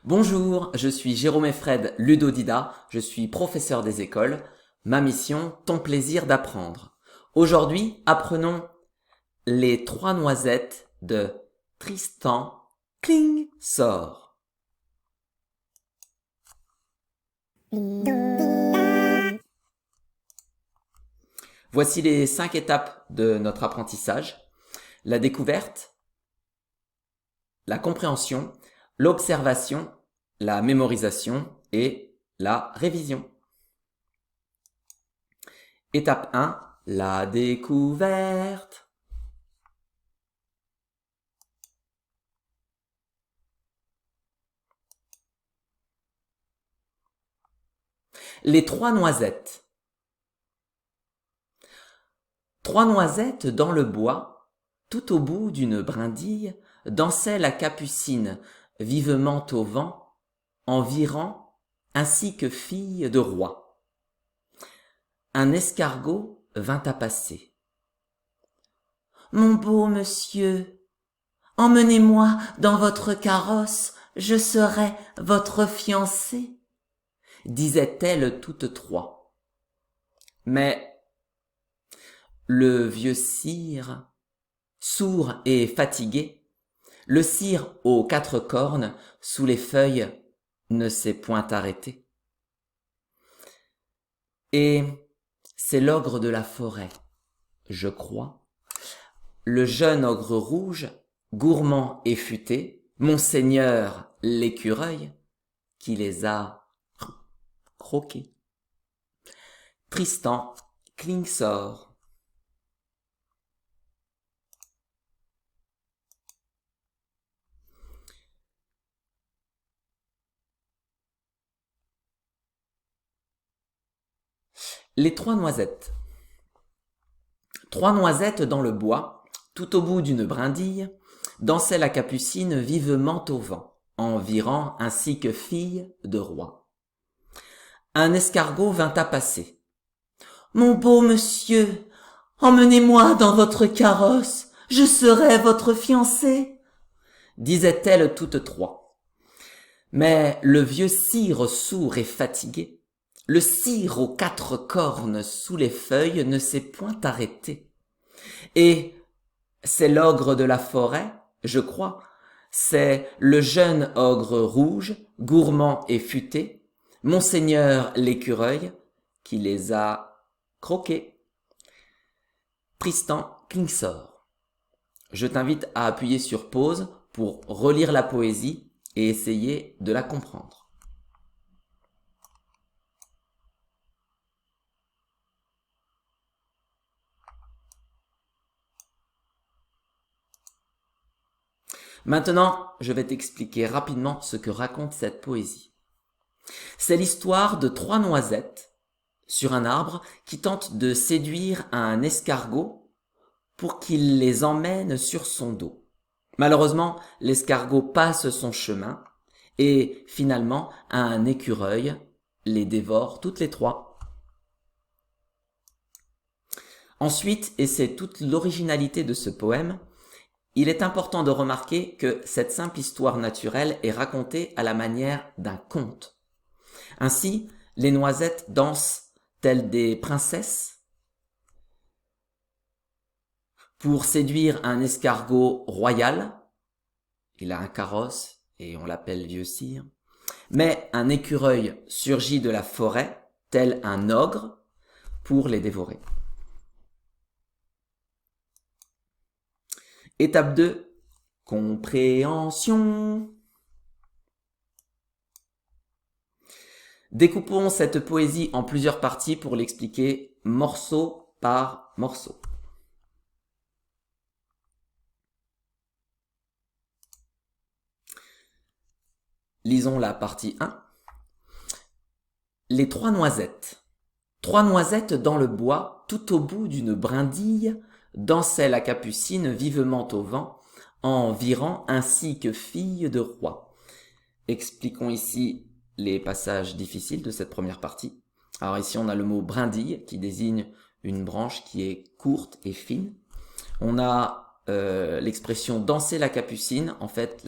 Bonjour, je suis Jérôme Efred Ludodida, je suis professeur des écoles. Ma mission, ton plaisir d'apprendre. Aujourd'hui, apprenons les trois noisettes de Tristan Klingsor. Voici les 5 étapes de notre apprentissage. La découverte, la compréhension, l'observation, la mémorisation et la révision. Étape 1, la découverte. Les trois noisettes. Trois noisettes dans le bois, tout au bout d'une brindille, dansait la capucine, vivement au vent, envirant, ainsi que fille de roi. Un escargot vint à passer. « Mon beau monsieur, emmenez-moi dans votre carrosse, je serai votre fiancée, disaient-elles toutes trois. Mais le vieux sire, sourd et fatigué, le sire aux 4 cornes, sous les feuilles, ne s'est point arrêté. Et c'est l'ogre de la forêt, je crois, le jeune ogre rouge, gourmand et futé, monseigneur l'écureuil, qui les a croqués. Tristan Klingsor. Les trois noisettes. Trois noisettes dans le bois, tout au bout d'une brindille, dansait la capucine vivement au vent, envirant ainsi que fille de roi. Un escargot vint à passer. « Mon beau monsieur, emmenez-moi dans votre carrosse, je serai votre fiancée, disaient-elles toutes trois. Mais le vieux sire sourd et fatigué, le sire aux 4 cornes sous les feuilles ne s'est point arrêté. Et c'est l'ogre de la forêt, je crois, c'est le jeune ogre rouge, gourmand et futé, monseigneur l'écureuil, qui les a croqués. Tristan Klingsor. Je t'invite à appuyer sur pause pour relire la poésie et essayer de la comprendre. Maintenant, je vais t'expliquer rapidement ce que raconte cette poésie. C'est l'histoire de 3 noisettes sur un arbre qui tentent de séduire un escargot pour qu'il les emmène sur son dos. Malheureusement, l'escargot passe son chemin et finalement un écureuil les dévore toutes les 3. Ensuite, et c'est toute l'originalité de ce poème, il est important de remarquer que cette simple histoire naturelle est racontée à la manière d'un conte. Ainsi, les noisettes dansent telles des princesses pour séduire un escargot royal. Il a un carrosse et on l'appelle vieux sire. Mais un écureuil surgit de la forêt, tel un ogre, pour les dévorer. Étape 2, compréhension. Découpons cette poésie en plusieurs parties pour l'expliquer morceau par morceau. Lisons la partie 1. Les 3 noisettes. 3 noisettes dans le bois, tout au bout d'une brindille, dansait la capucine vivement au vent, en virant ainsi que fille de roi. Expliquons ici les passages difficiles de cette première partie. Alors ici on a le mot brindille qui désigne une branche qui est courte et fine. On a l'expression danser la capucine. En fait,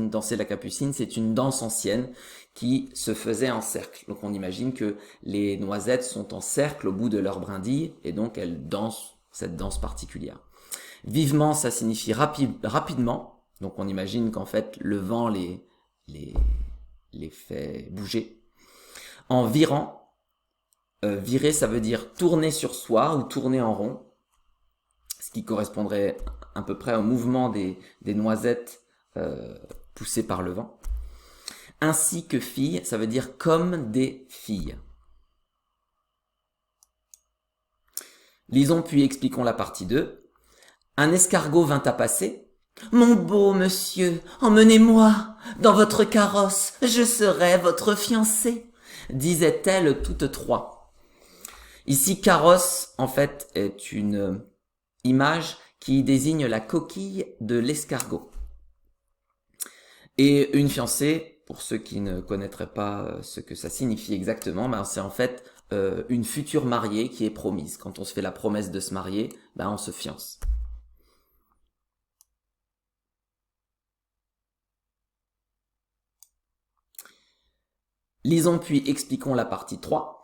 danser la capucine, c'est une danse ancienne qui se faisait en cercle. Donc on imagine que les noisettes sont en cercle au bout de leur brindille et donc elles dansent cette danse particulière. Vivement, ça signifie rapidement. Donc on imagine qu'en fait le vent les fait bouger. En virant, virer ça veut dire tourner sur soi ou tourner en rond, ce qui correspondrait à peu près au mouvement des noisettes poussées par le vent. Ainsi que filles, ça veut dire comme des filles. Lisons puis expliquons la partie 2. Un escargot vint à passer. « Mon beau monsieur, emmenez-moi dans votre carrosse, je serai votre fiancée » disaient-elles toutes trois. Ici, carrosse, en fait, est une image qui désigne la coquille de l'escargot. Et une fiancée, pour ceux qui ne connaîtraient pas ce que ça signifie exactement, c'est en fait une future mariée qui est promise. Quand on se fait la promesse de se marier, on se fiance. Lisons puis expliquons la partie 3.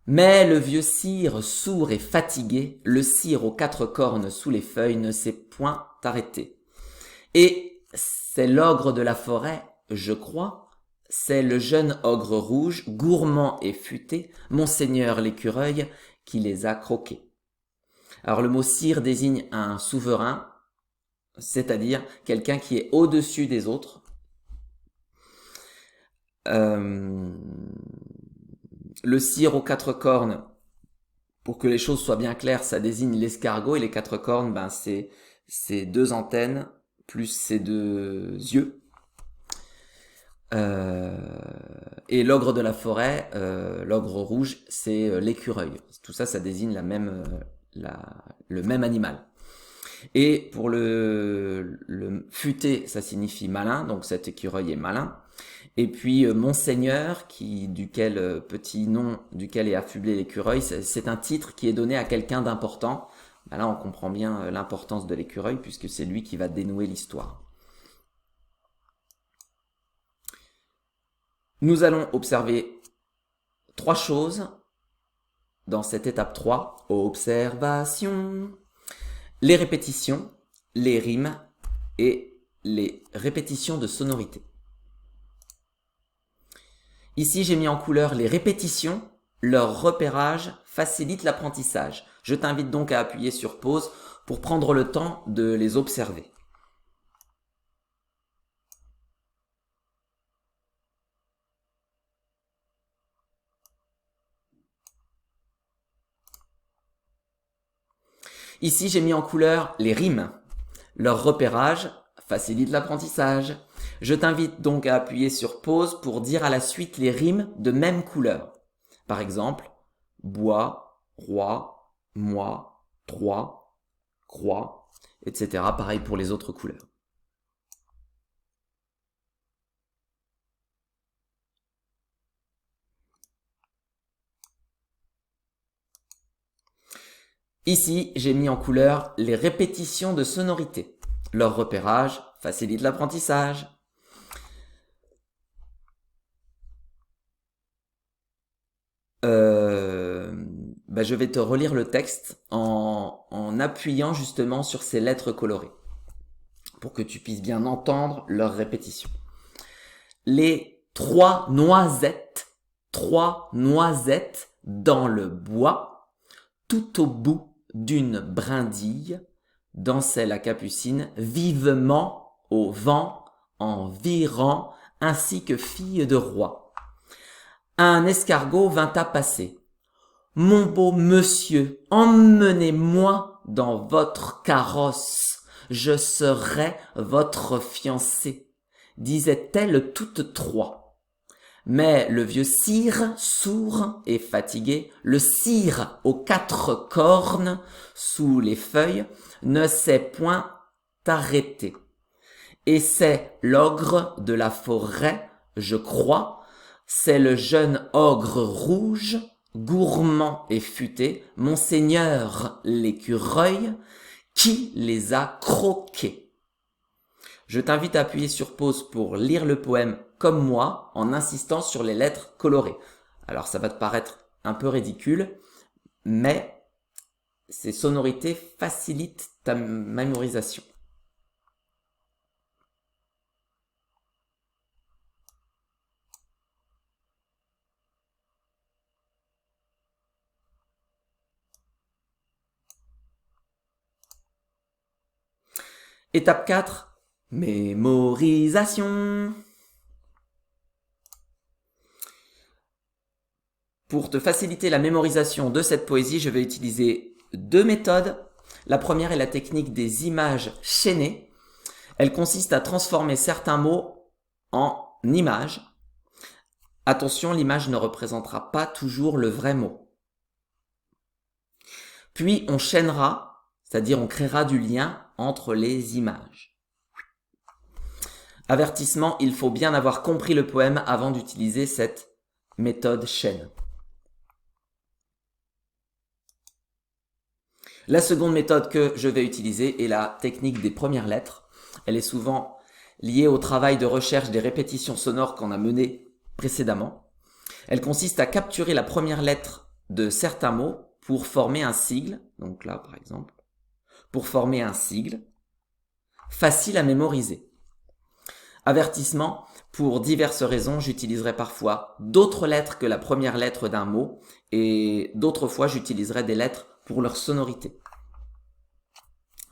Mais le vieux sire, sourd et fatigué, le sire aux 4 cornes sous les feuilles, ne s'est point arrêté. Et c'est l'ogre de la forêt, je crois, c'est le jeune ogre rouge, gourmand et futé, monseigneur l'écureuil, qui les a croqués. Alors le mot sire désigne un souverain, c'est-à-dire quelqu'un qui est au-dessus des autres. Le sire aux 4 cornes, pour que les choses soient bien claires, ça désigne l'escargot, et les 4 cornes, c'est ses 2 antennes plus ses 2 yeux. Et l'ogre de la forêt, l'ogre rouge, c'est l'écureuil. Tout ça, ça désigne le même animal. Et pour le futé, ça signifie malin, donc cet écureuil est malin. Et puis monseigneur, duquel petit nom duquel est affublé l'écureuil, c'est un titre qui est donné à quelqu'un d'important. Là, on comprend bien l'importance de l'écureuil puisque c'est lui qui va dénouer l'histoire. Nous allons observer 3 choses dans cette étape 3. Observation, les répétitions, les rimes et les répétitions de sonorité. Ici, j'ai mis en couleur les répétitions. Leur repérage facilite l'apprentissage. Je t'invite donc à appuyer sur pause pour prendre le temps de les observer. Ici, j'ai mis en couleur les rimes. Leur repérage facilite l'apprentissage. Je t'invite donc à appuyer sur pause pour dire à la suite les rimes de même couleur. Par exemple, bois, roi, moi, trois, croix, etc. Pareil pour les autres couleurs. Ici, j'ai mis en couleur les répétitions de sonorité. Leur repérage facilite l'apprentissage. Je vais te relire le texte en appuyant justement sur ces lettres colorées pour que tu puisses bien entendre leur répétition. Les 3 noisettes dans le bois, tout au bout d'une brindille, dansait la capucine vivement au vent en virant ainsi que fille de roi. Un escargot vint à passer. « Mon beau monsieur, emmenez-moi dans votre carrosse, je serai votre fiancée, disaient-elles toutes trois. Mais le vieux sire, sourd et fatigué, le sire aux 4 cornes sous les feuilles, ne s'est point arrêté. Et c'est l'ogre de la forêt, je crois, c'est le jeune ogre rouge, gourmand et futé, monseigneur l'écureuil, Qui les a croqués? Je t'invite à appuyer sur pause pour lire le poème comme moi en insistant sur les lettres colorées. Alors ça va te paraître un peu ridicule, mais ces sonorités facilitent ta mémorisation. Étape 4, mémorisation. Pour te faciliter la mémorisation de cette poésie, je vais utiliser deux méthodes. La première est la technique des images chaînées. Elle consiste à transformer certains mots en images. Attention, l'image ne représentera pas toujours le vrai mot. Puis on chaînera, c'est-à-dire on créera du lien entre les images. Avertissement, il faut bien avoir compris le poème avant d'utiliser cette méthode chaîne. La seconde méthode que je vais utiliser est la technique des premières lettres. Elle est souvent liée au travail de recherche des répétitions sonores qu'on a mené précédemment. Elle consiste à capturer la première lettre de certains mots pour former un sigle. Donc là, par exemple, pour former un sigle facile à mémoriser. Avertissement, pour diverses raisons, j'utiliserai parfois d'autres lettres que la première lettre d'un mot et d'autres fois, j'utiliserai des lettres pour leur sonorité.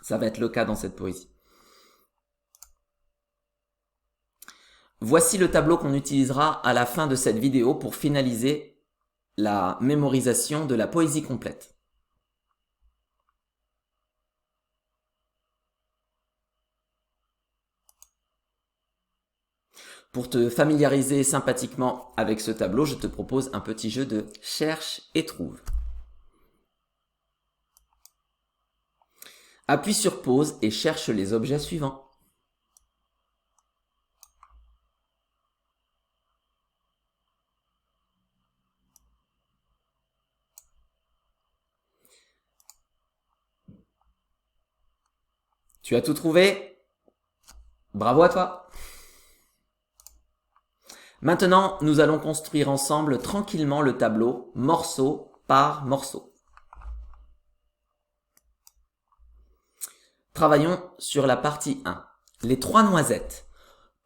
Ça va être le cas dans cette poésie. Voici le tableau qu'on utilisera à la fin de cette vidéo pour finaliser la mémorisation de la poésie complète. Pour te familiariser sympathiquement avec ce tableau, je te propose un petit jeu de cherche et trouve. Appuie sur pause et cherche les objets suivants. Tu as tout trouvé? Bravo à toi! Maintenant, nous allons construire ensemble tranquillement le tableau, morceau par morceau. Travaillons sur la partie 1. Les trois noisettes.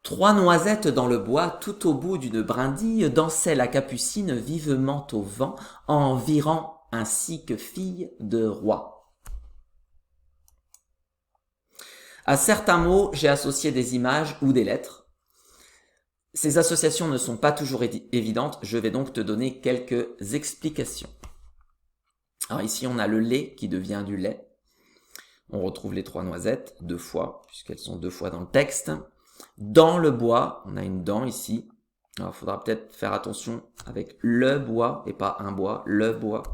Trois noisettes dans le bois, tout au bout d'une brindille, dansait la capucine vivement au vent, en virant ainsi que fille de roi. À certains mots, j'ai associé des images ou des lettres. Ces associations ne sont pas toujours évidentes, je vais donc te donner quelques explications. Alors ici, on a le lait qui devient du lait. On retrouve les trois noisettes deux fois, puisqu'elles sont deux fois dans le texte. Dans le bois, on a une dent ici. Alors, il faudra peut-être faire attention avec le bois et pas un bois, le bois.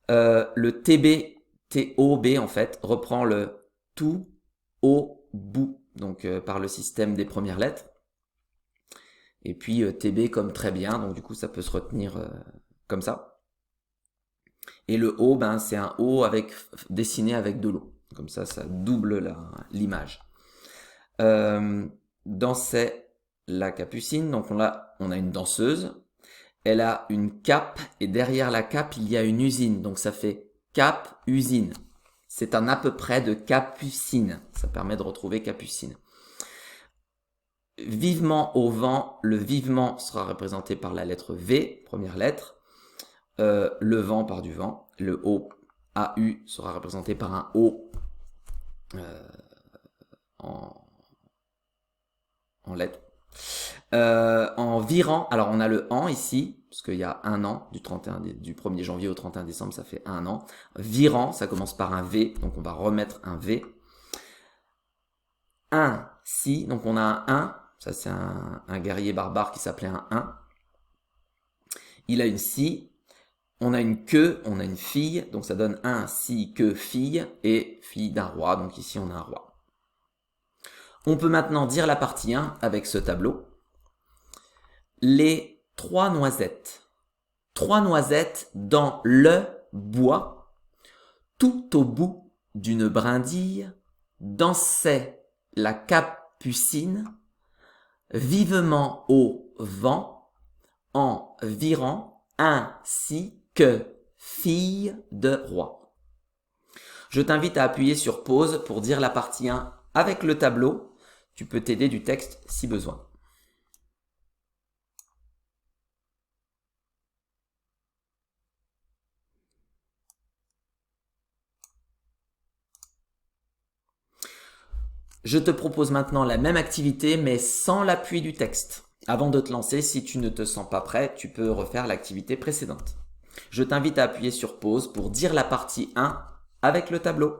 Le TB, TOB en fait, reprend le tout au bout, donc par le système des premières lettres. Et puis TB comme très bien, donc du coup ça peut se retenir comme ça. Et le O, ben, c'est un O dessiné avec de l'eau. Comme ça, ça double l'image. Dansait la capucine, donc on a une danseuse. Elle a une cape et derrière la cape, il y a une usine. Donc ça fait cap, usine. C'est un à peu près de capucine. Ça permet de retrouver capucine. Vivement au vent, le vivement sera représenté par la lettre V, première lettre. Le vent par du vent. Le O, AU, sera représenté par un O en lettres. En virant, alors on a le an ici, parce qu'il y a un an, du 1er janvier au 31 décembre, ça fait un an. Virant, ça commence par un V, donc on va remettre un V. Un, si, donc on a un 1, ça c'est un guerrier barbare qui s'appelait un 1. Il a une si, on a une queue, on a une fille, donc ça donne un, si, queue, fille, et fille d'un roi, donc ici on a un roi. On peut maintenant dire la partie 1 avec ce tableau. Les trois noisettes. Trois noisettes dans le bois, tout au bout d'une brindille dansait la capucine vivement au vent en virant ainsi que fille de roi. Je t'invite à appuyer sur pause pour dire la partie 1 avec le tableau. Tu peux t'aider du texte si besoin. Je te propose maintenant la même activité mais sans l'appui du texte. Avant de te lancer, si tu ne te sens pas prêt, tu peux refaire l'activité précédente. Je t'invite à appuyer sur pause pour dire la partie 1 avec le tableau.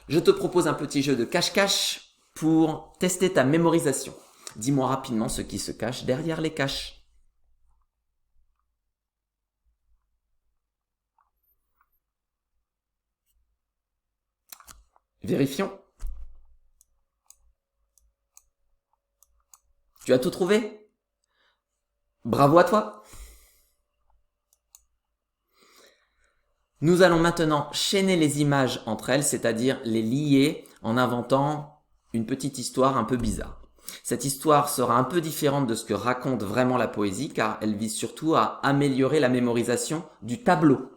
Je te propose un petit jeu de cache-cache pour tester ta mémorisation. Dis-moi rapidement ce qui se cache derrière les caches. Vérifions. Tu as tout trouvé? Bravo à toi! Nous allons maintenant chaîner les images entre elles, c'est-à-dire les lier en inventant une petite histoire un peu bizarre. Cette histoire sera un peu différente de ce que raconte vraiment la poésie car elle vise surtout à améliorer la mémorisation du tableau.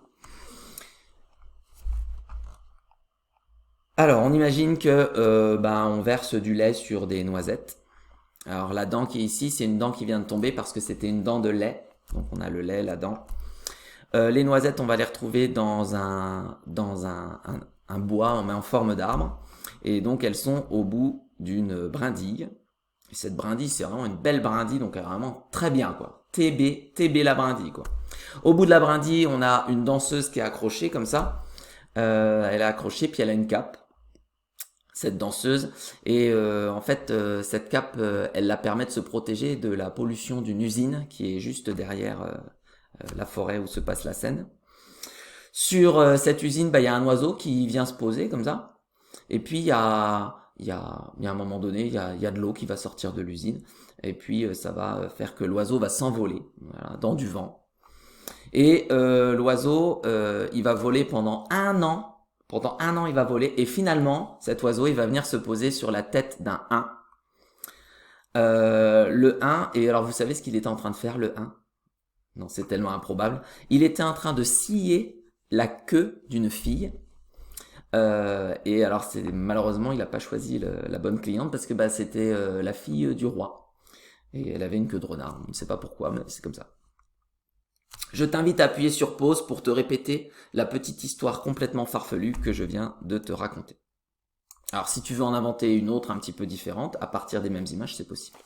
Alors, on imagine que on verse du lait sur des noisettes. Alors, la dent qui est ici, c'est une dent qui vient de tomber parce que c'était une dent de lait. Donc, on a le lait, la dent. Les noisettes, on va les retrouver dans un bois mais en forme d'arbre. Et donc, elles sont au bout d'une brindille. Et cette brindille, c'est vraiment une belle brindille, donc vraiment très bien, quoi. TB la brindille, quoi. Au bout de la brindille, on a une danseuse qui est accrochée comme ça. Elle est accrochée, puis elle a une cape, cette danseuse. Et en fait, cette cape, elle la permet de se protéger de la pollution d'une usine qui est juste derrière la forêt où se passe la scène. Sur cette usine, il y a un oiseau qui vient se poser comme ça. Et puis, il y a un moment donné, il y a de l'eau qui va sortir de l'usine. Et puis, ça va faire que l'oiseau va s'envoler dans du vent. Et l'oiseau, il va voler pendant un an. Pendant un an, il va voler. Et finalement, cet oiseau, il va venir se poser sur la tête d'un 1. Le 1, et alors vous savez ce qu'il était en train de faire, le 1? Non, c'est tellement improbable. Il était en train de scier la queue d'une fille. Et alors, malheureusement, il n'a pas choisi la bonne cliente parce que c'était la fille du roi. Et elle avait une queue de renard. On ne sait pas pourquoi, mais c'est comme ça. Je t'invite à appuyer sur pause pour te répéter la petite histoire complètement farfelue que je viens de te raconter. Alors, si tu veux en inventer une autre un petit peu différente, à partir des mêmes images, c'est possible.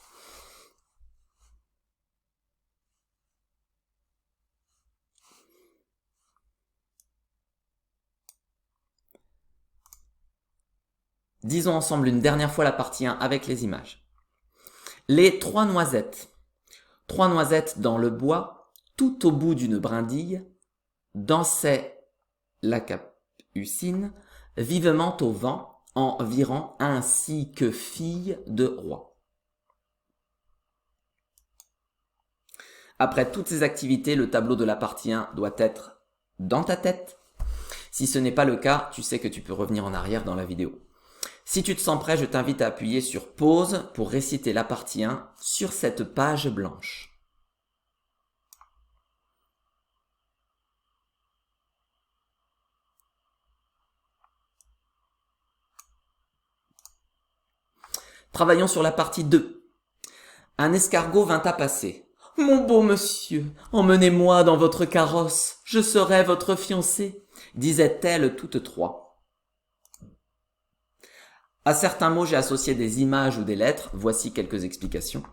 Disons ensemble une dernière fois la partie 1 avec les images. Les 3 noisettes. 3 noisettes dans le bois, tout au bout d'une brindille, dansaient la capucine, vivement au vent, en virant ainsi que fille de roi. Après toutes ces activités, le tableau de la partie 1 doit être dans ta tête. Si ce n'est pas le cas, tu sais que tu peux revenir en arrière dans la vidéo. Si tu te sens prêt, je t'invite à appuyer sur pause pour réciter la partie 1 sur cette page blanche. Travaillons sur la partie 2. Un escargot vint à passer. « Mon beau monsieur, emmenez-moi dans votre carrosse, je serai votre fiancée, » disaient-elles toutes trois. À certains mots, j'ai associé des images ou des lettres. Voici quelques explications.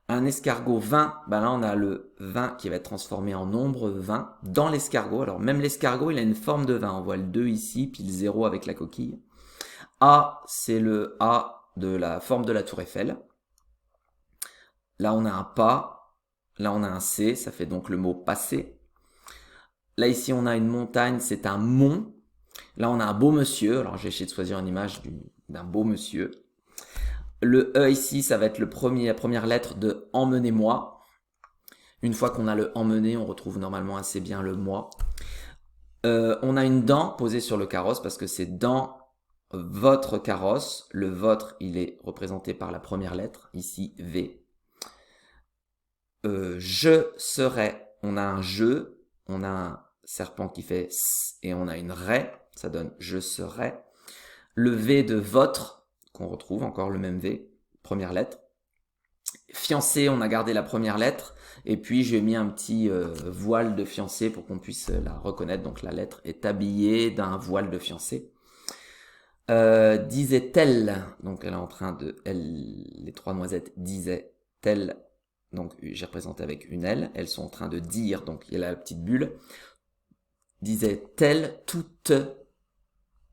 Un escargot 20, là on a le 20 qui va être transformé en nombre 20 dans l'escargot. Alors même l'escargot, il a une forme de 20. On voit le 2 ici, puis le 0 avec la coquille. A, c'est le A de la forme de la tour Eiffel. Là on a un pas, là on a un C, ça fait donc le mot passer. Là ici on a une montagne, c'est un mont. Là, on a un beau monsieur. Alors, j'ai essayé de choisir une image d'un beau monsieur. Le E ici, ça va être la première lettre de « emmenez-moi ». Une fois qu'on a le « emmener », on retrouve normalement assez bien le « moi ». On a une dent posée sur le carrosse parce que c'est dans votre carrosse. Le vôtre, il est représenté par la première lettre, ici V. Je serai, on a un je, on a un serpent qui fait S et on a une raie, ça donne je serai. Le V de votre, qu'on retrouve encore le même V, première lettre. Fiancé, on a gardé la première lettre et puis j'ai mis un petit voile de fiancé pour qu'on puisse la reconnaître. Donc la lettre est habillée d'un voile de fiancé. Disait-elle, donc elle est en train de, les trois noisettes disaient-elle, donc j'ai représenté avec une L, elles sont en train de dire, donc il y a la petite bulle, disait-elle toutes,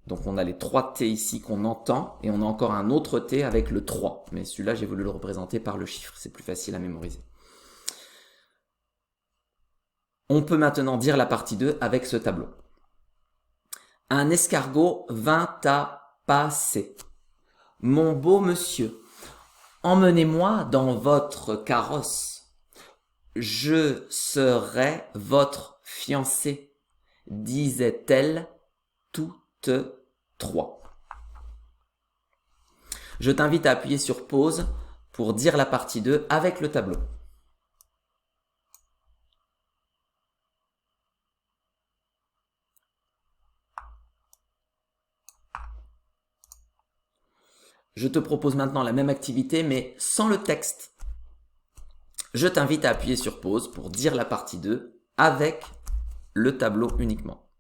donc on a les trois T ici qu'on entend, et on a encore un autre T avec le 3, mais celui-là j'ai voulu le représenter par le chiffre, c'est plus facile à mémoriser. On peut maintenant dire la partie 2 avec ce tableau. Un escargot vint à passer. Mon beau monsieur, emmenez-moi dans votre carrosse. Je serai votre fiancée, disait-elle toutes trois. Je t'invite à appuyer sur pause pour dire la partie 2 avec le tableau. Je te propose maintenant la même activité mais sans le texte. Je t'invite à appuyer sur pause pour dire la partie 2 avec le tableau uniquement.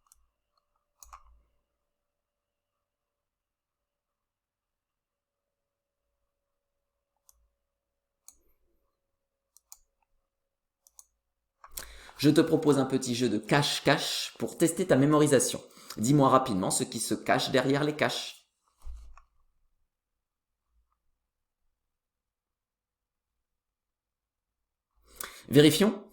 Je te propose un petit jeu de cache-cache pour tester ta mémorisation. Dis-moi rapidement ce qui se cache derrière les caches. Vérifions.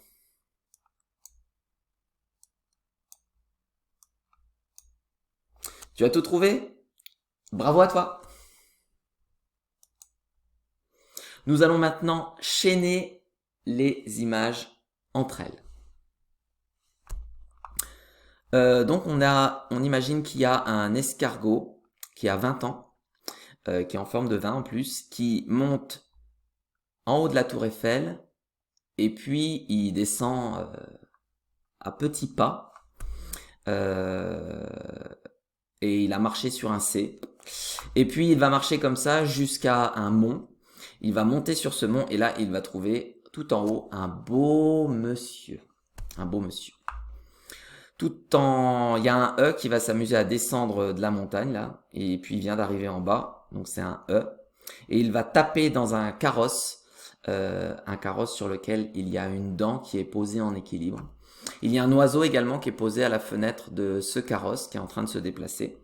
Tu as tout trouvé? Bravo à toi! Nous allons maintenant chaîner les images entre elles. Donc on imagine qu'il y a un escargot qui a 20 ans, qui est en forme de vin en plus, qui monte en haut de la tour Eiffel et puis il descend à petits pas et il a marché sur un C. Et puis il va marcher comme ça jusqu'à un mont. Il va monter sur ce mont et là il va trouver tout en haut un beau monsieur. Un beau monsieur. Il y a un E qui va s'amuser à descendre de la montagne là, et puis il vient d'arriver en bas, donc c'est un E, et il va taper dans un carrosse sur lequel il y a une dent qui est posée en équilibre. Il y a un oiseau également qui est posé à la fenêtre de ce carrosse qui est en train de se déplacer.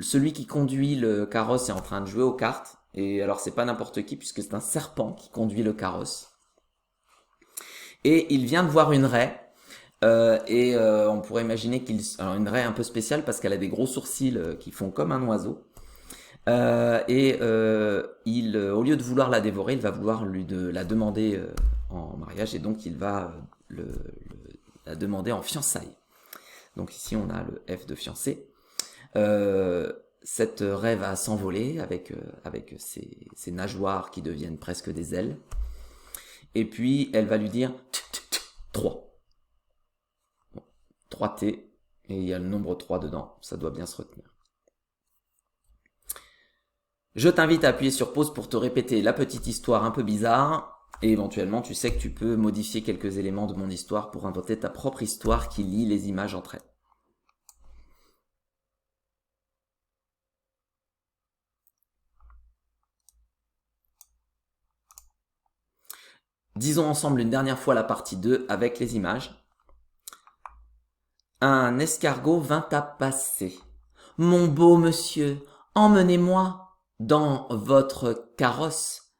Celui qui conduit le carrosse est en train de jouer aux cartes, et alors c'est pas n'importe qui puisque c'est un serpent qui conduit le carrosse. Et il vient de voir une raie. On pourrait imaginer alors une raie un peu spéciale parce qu'elle a des gros sourcils qui font comme un oiseau. Au lieu de vouloir la dévorer, il va vouloir la demander en mariage et donc il va la demander en fiançailles. Donc ici on a le F de fiancé. Cette raie va s'envoler avec ses nageoires qui deviennent presque des ailes. Et puis elle va lui dire 3. 3T, et il y a le nombre 3 dedans, ça doit bien se retenir. Je t'invite à appuyer sur pause pour te répéter la petite histoire un peu bizarre, et éventuellement tu sais que tu peux modifier quelques éléments de mon histoire pour inventer ta propre histoire qui lie les images entre elles. Disons ensemble une dernière fois la partie 2 avec les images. Un escargot vint à passer. Mon beau monsieur, emmenez-moi dans votre carrosse.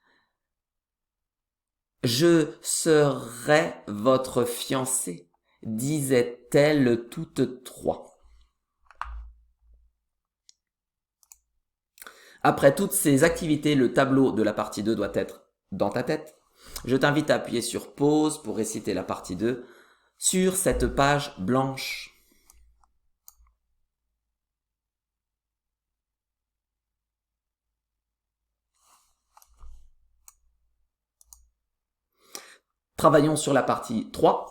Je serai votre fiancée, disaient-elles toutes trois. Après toutes ces activités, le tableau de la partie 2 doit être dans ta tête. Je t'invite à appuyer sur pause pour réciter la partie 2 sur cette page blanche. Travaillons sur la partie 3.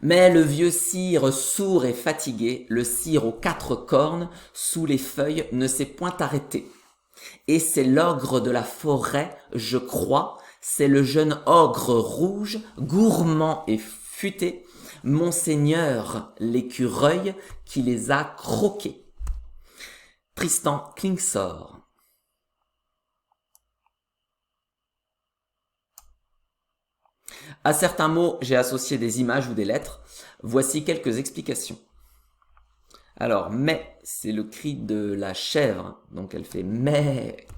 Mais le vieux sire sourd et fatigué, le sire aux 4 cornes, sous les feuilles, ne s'est point arrêté. Et c'est l'ogre de la forêt, je crois, c'est le jeune ogre rouge, gourmand et futé, Monseigneur l'écureuil, qui les a croqués. Tristan Klingsor. À certains mots, j'ai associé des images ou des lettres. Voici quelques explications. Alors, mais, c'est le cri de la chèvre, donc elle fait mais.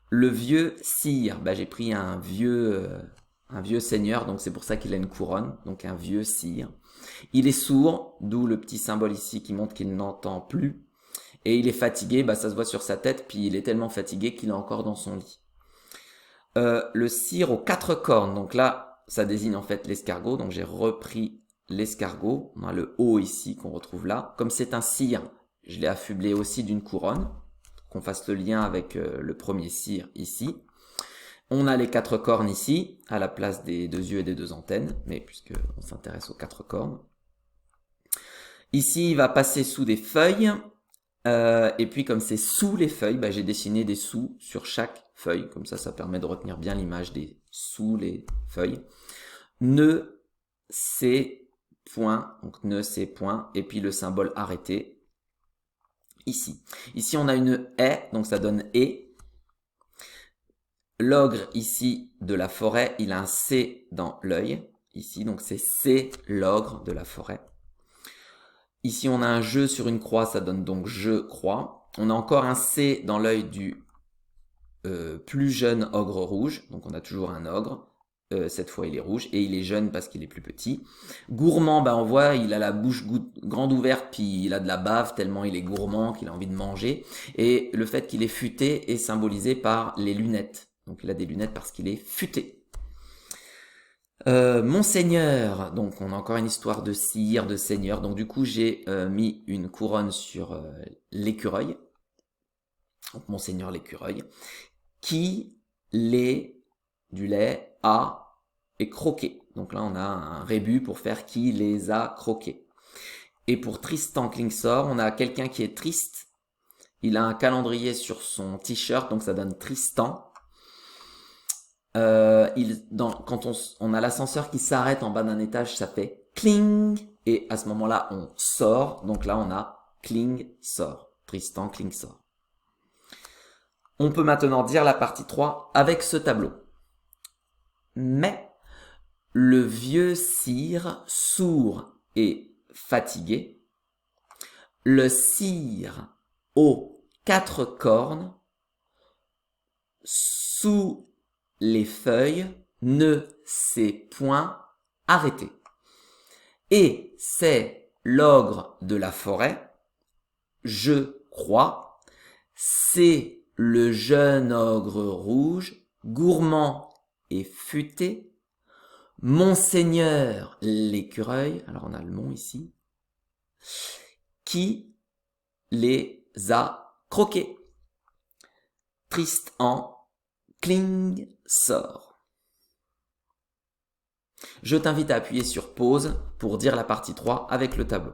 Le vieux sire, j'ai pris un vieux seigneur, donc c'est pour ça qu'il a une couronne, donc un vieux sire. Il est sourd, d'où le petit symbole ici qui montre qu'il n'entend plus. Et il est fatigué, ça se voit sur sa tête, puis il est tellement fatigué qu'il est encore dans son lit. Le sire aux 4 cornes, donc là, ça désigne en fait l'escargot, donc j'ai repris l'escargot. On a le haut ici qu'on retrouve là. Comme c'est un cire, je l'ai affublé aussi d'une couronne, qu'on fasse le lien avec le premier cire ici. On a les 4 cornes ici, à la place des 2 yeux et des 2 antennes, mais puisque on s'intéresse aux 4 cornes. Ici, il va passer sous des feuilles, et puis comme c'est sous les feuilles, j'ai dessiné des sous sur chaque feuille, comme ça permet de retenir bien l'image des sous les feuilles. Ne, c'est, point, donc ne, c'est, point, et puis le symbole arrêté, ici. Ici, on a une haie, donc ça donne et. L'ogre, ici, de la forêt, il a un C dans l'œil, ici, donc c'est l'ogre de la forêt. Ici, on a un je sur une croix, ça donne donc je crois. On a encore un C dans l'œil du plus jeune ogre rouge, donc on a toujours un ogre. Cette fois, il est rouge et il est jeune parce qu'il est plus petit. Gourmand, on voit, il a la bouche grande ouverte, puis il a de la bave tellement il est gourmand qu'il a envie de manger. Et le fait qu'il est futé est symbolisé par les lunettes. Donc il a des lunettes parce qu'il est futé. Monseigneur, donc on a encore une histoire de sire, de seigneur. Donc du coup, j'ai mis une couronne sur l'écureuil. Donc Monseigneur l'écureuil. Qui lait du lait a et croqué. Donc là, on a un rébus pour faire qui les a croqués. Et pour Tristan Klingsor, on a quelqu'un qui est triste. Il a un calendrier sur son t-shirt, donc ça donne Tristan. Quand on a l'ascenseur qui s'arrête en bas d'un étage, ça fait cling. Et à ce moment-là, on sort. Donc là, on a Klingsor. Tristan Klingsor. On peut maintenant dire la partie 3 avec ce tableau. Mais le vieux sire, sourd et fatigué, le sire aux 4 cornes, sous les feuilles, ne s'est point arrêté. Et c'est l'ogre de la forêt, je crois, c'est le jeune ogre rouge, gourmand et futé, Monseigneur l'écureuil, alors on a le mont ici, qui les a croqués. Tristan Klingsor. Je t'invite à appuyer sur pause pour dire la partie 3 avec le tableau.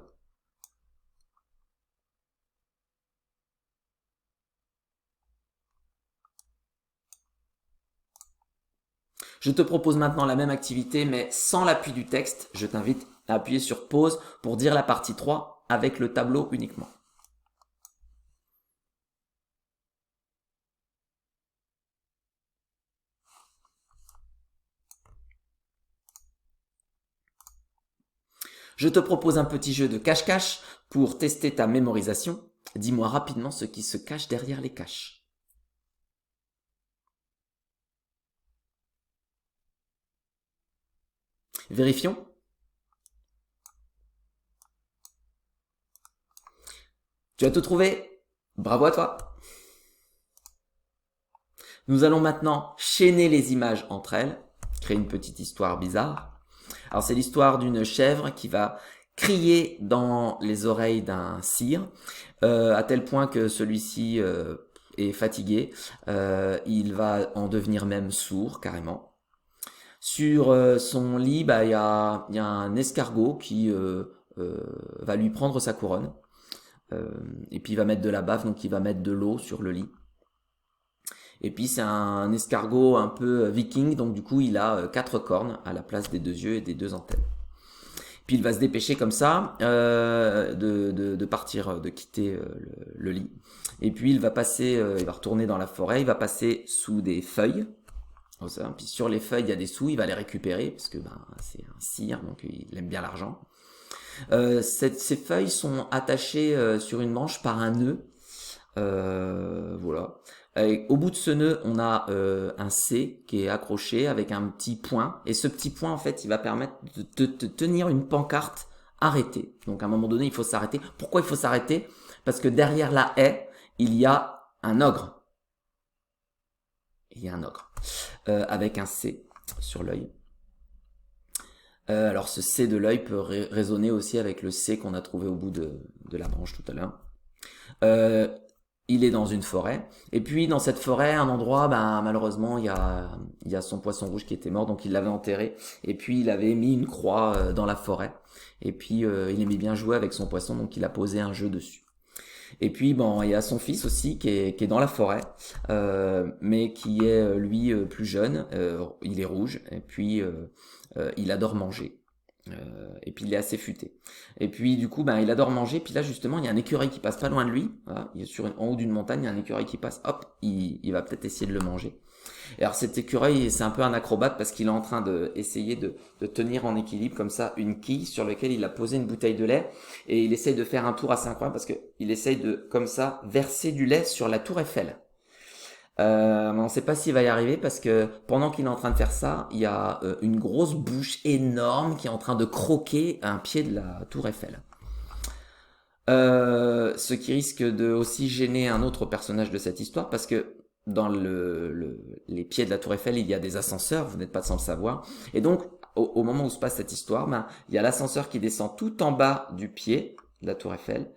Je te propose maintenant la même activité, mais sans l'appui du texte. Je t'invite à appuyer sur pause pour dire la partie 3 avec le tableau uniquement. Je te propose un petit jeu de cache-cache pour tester ta mémorisation. Dis-moi rapidement ce qui se cache derrière les caches. Vérifions. Tu as tout trouvé? Bravo à toi! Nous allons maintenant chaîner les images entre elles, créer une petite histoire bizarre. Alors c'est l'histoire d'une chèvre qui va crier dans les oreilles d'un sire, à tel point que celui-ci est fatigué. Il va en devenir même sourd carrément. Sur son lit, il y a un escargot qui va lui prendre sa couronne. Et puis il va mettre de la bave, donc il va mettre de l'eau sur le lit. Et puis c'est un escargot un peu viking, donc du coup il a 4 cornes à la place des 2 yeux et des 2 antennes. Puis il va se dépêcher comme ça de partir, de quitter le lit. Et puis il va passer, il va retourner dans la forêt, il va passer sous des feuilles. Puis sur les feuilles il y a des sous, il va les récupérer parce que c'est un sire, donc il aime bien l'argent. Ces feuilles sont attachées sur une branche par un nœud. Voilà. Au bout de ce nœud, on a un C qui est accroché avec un petit point. Et ce petit point, en fait, il va permettre de tenir une pancarte arrêtée. Donc à un moment donné, il faut s'arrêter. Pourquoi il faut s'arrêter? Parce que derrière la haie, il y a un ogre. Il y a un ogre. Avec un C sur l'œil. Alors ce C de l'œil peut résonner aussi avec le C qu'on a trouvé au bout de la branche tout à l'heure. Il est dans une forêt, et puis dans cette forêt, un endroit, malheureusement, il y a son poisson rouge qui était mort, donc il l'avait enterré, et puis il avait mis une croix dans la forêt, et puis il aimait bien jouer avec son poisson, donc il a posé un jeu dessus. Et puis il y a son fils aussi qui est dans la forêt, mais qui est lui plus jeune, il est rouge, et puis il adore manger. Et puis il est assez futé. Et puis du coup, il adore manger. Puis là justement, il y a un écureuil qui passe pas loin de lui. Voilà, il est en haut d'une montagne, il y a un écureuil qui passe. Hop, il va peut-être essayer de le manger. Et alors cet écureuil, c'est un peu un acrobate parce qu'il est en train d'essayer de tenir en équilibre comme ça une quille sur laquelle il a posé une bouteille de lait. Et il essaye de faire un tour assez incroyable parce que il essaye de comme ça verser du lait sur la tour Eiffel. On ne sait pas s'il va y arriver parce que pendant qu'il est en train de faire ça, il y a une grosse bouche énorme qui est en train de croquer un pied de la tour Eiffel. Ce qui risque de aussi gêner un autre personnage de cette histoire parce que dans les pieds de la tour Eiffel, il y a des ascenseurs, vous n'êtes pas sans le savoir. Et donc, au moment où se passe cette histoire, il y a l'ascenseur qui descend tout en bas du pied de la tour Eiffel.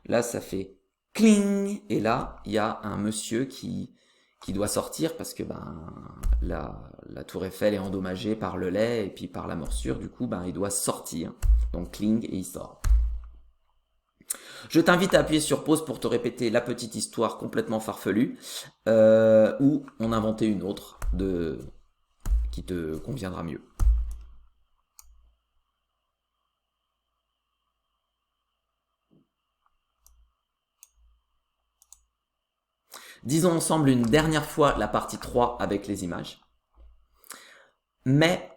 Là, ça fait cling, et là, il y a un monsieur qui doit sortir parce que la tour Eiffel est endommagée par le lait et puis par la morsure, du coup il doit sortir. Donc cling et il sort. Je t'invite à appuyer sur pause pour te répéter la petite histoire complètement farfelue ou en inventer une autre qui te conviendra mieux. Disons ensemble une dernière fois la partie 3 avec les images. Mais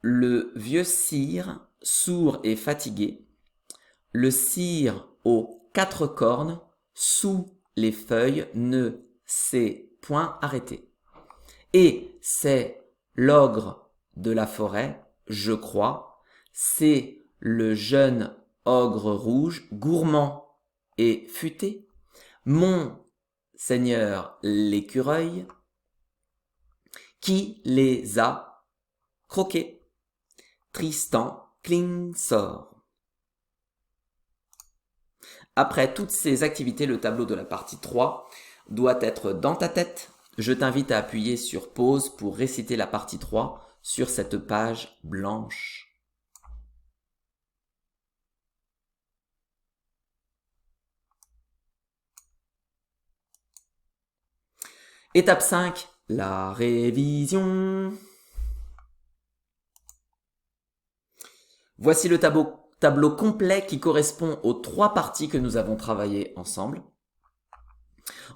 le vieux sire, sourd et fatigué, le sire aux 4 cornes, sous les feuilles, ne s'est point arrêté. Et c'est l'ogre de la forêt, je crois, c'est le jeune ogre rouge, gourmand et futé, mon Seigneur l'écureuil, qui les a croqués. Tristan cling sort. Après toutes ces activités, le tableau de la partie 3 doit être dans ta tête. Je t'invite à appuyer sur pause pour réciter la partie 3 sur cette page blanche. Étape 5, la révision. Voici le tableau complet qui correspond aux 3 parties que nous avons travaillées ensemble.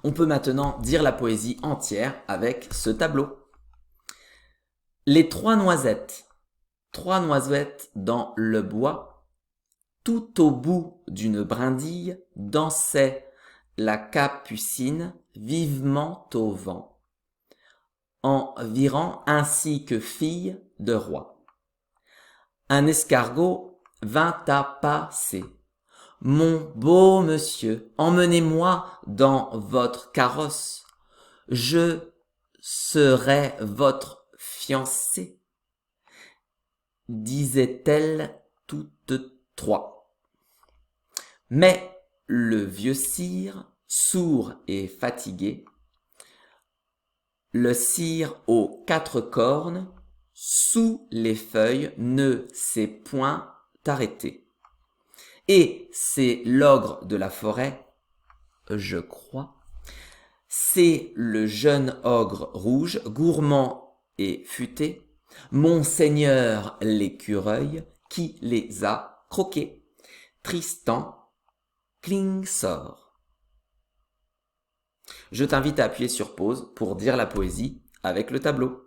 On peut maintenant dire la poésie entière avec ce tableau. Les 3 noisettes dans le bois, tout au bout d'une brindille, dansaient la capucine vivement au vent, en virant ainsi que fille de roi. Un escargot vint à passer. Mon beau monsieur, emmenez-moi dans votre carrosse. Je serait votre fiancée, disaient-elles toutes trois. Mais le vieux sire, sourd et fatigué, le sire aux quatre cornes, sous les feuilles, ne s'est point arrêté. Et c'est l'ogre de la forêt, je crois, c'est le jeune ogre rouge, gourmand et futé, monseigneur l'écureuil, qui les a croqués. Tristan Klingsor. Je t'invite à appuyer sur pause pour dire la poésie avec le tableau.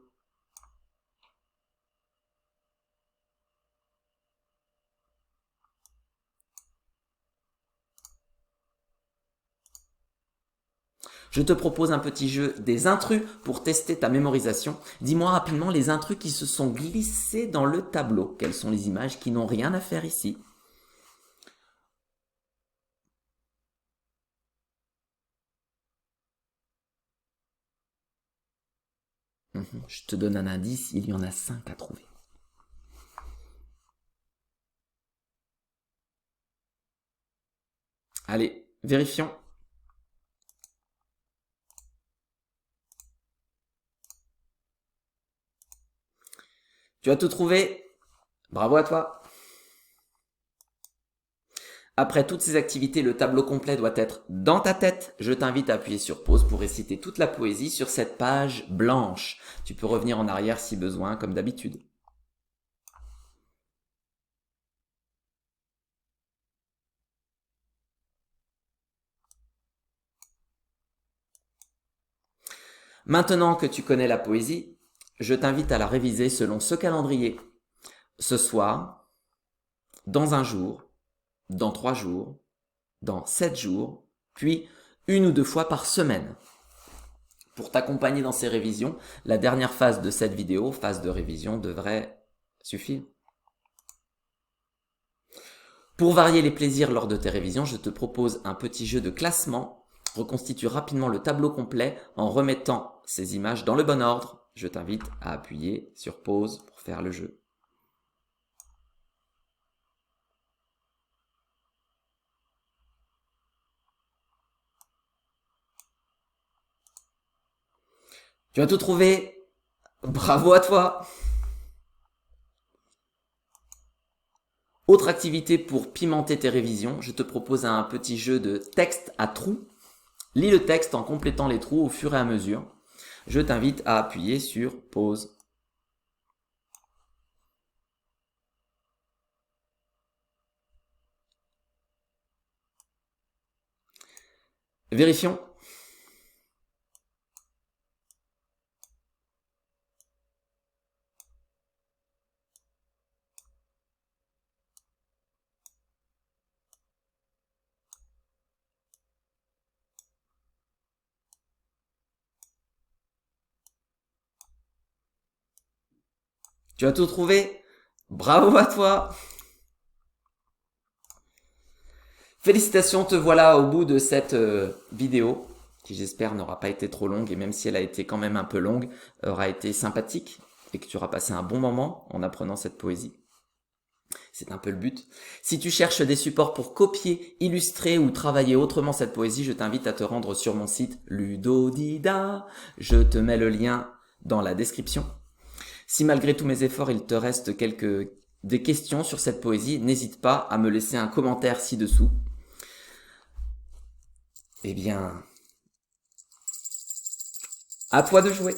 Je te propose un petit jeu des intrus pour tester ta mémorisation. Dis-moi rapidement les intrus qui se sont glissés dans le tableau. Quelles sont les images qui n'ont rien à faire ici? Je te donne un indice, il y en a 5 à trouver. Allez, vérifions. Tu as tout trouvé? Bravo à toi. Après toutes ces activités, le tableau complet doit être dans ta tête. Je t'invite à appuyer sur pause pour réciter toute la poésie sur cette page blanche. Tu peux revenir en arrière si besoin, comme d'habitude. Maintenant que tu connais la poésie, je t'invite à la réviser selon ce calendrier. Ce soir, dans un jour, dans 3 jours, dans 7 jours, puis 1 ou 2 fois par semaine. Pour t'accompagner dans ces révisions, la dernière phase de cette vidéo, phase de révision, devrait suffire. Pour varier les plaisirs lors de tes révisions, je te propose un petit jeu de classement. Reconstitue rapidement le tableau complet en remettant ces images dans le bon ordre. Je t'invite à appuyer sur pause pour faire le jeu. Tu as tout trouvé? Bravo à toi! Autre activité pour pimenter tes révisions, je te propose un petit jeu de texte à trous. Lis le texte en complétant les trous au fur et à mesure. Je t'invite à appuyer sur pause. Vérifions. Tu as tout trouvé? Bravo à toi! Félicitations, te voilà au bout de cette vidéo, qui j'espère n'aura pas été trop longue, et même si elle a été quand même un peu longue, aura été sympathique, et que tu auras passé un bon moment en apprenant cette poésie. C'est un peu le but. Si tu cherches des supports pour copier, illustrer ou travailler autrement cette poésie, je t'invite à te rendre sur mon site Ludodida. Je te mets le lien dans la description. Si malgré tous mes efforts, il te reste des questions sur cette poésie, n'hésite pas à me laisser un commentaire ci-dessous. Eh bien, à toi de jouer.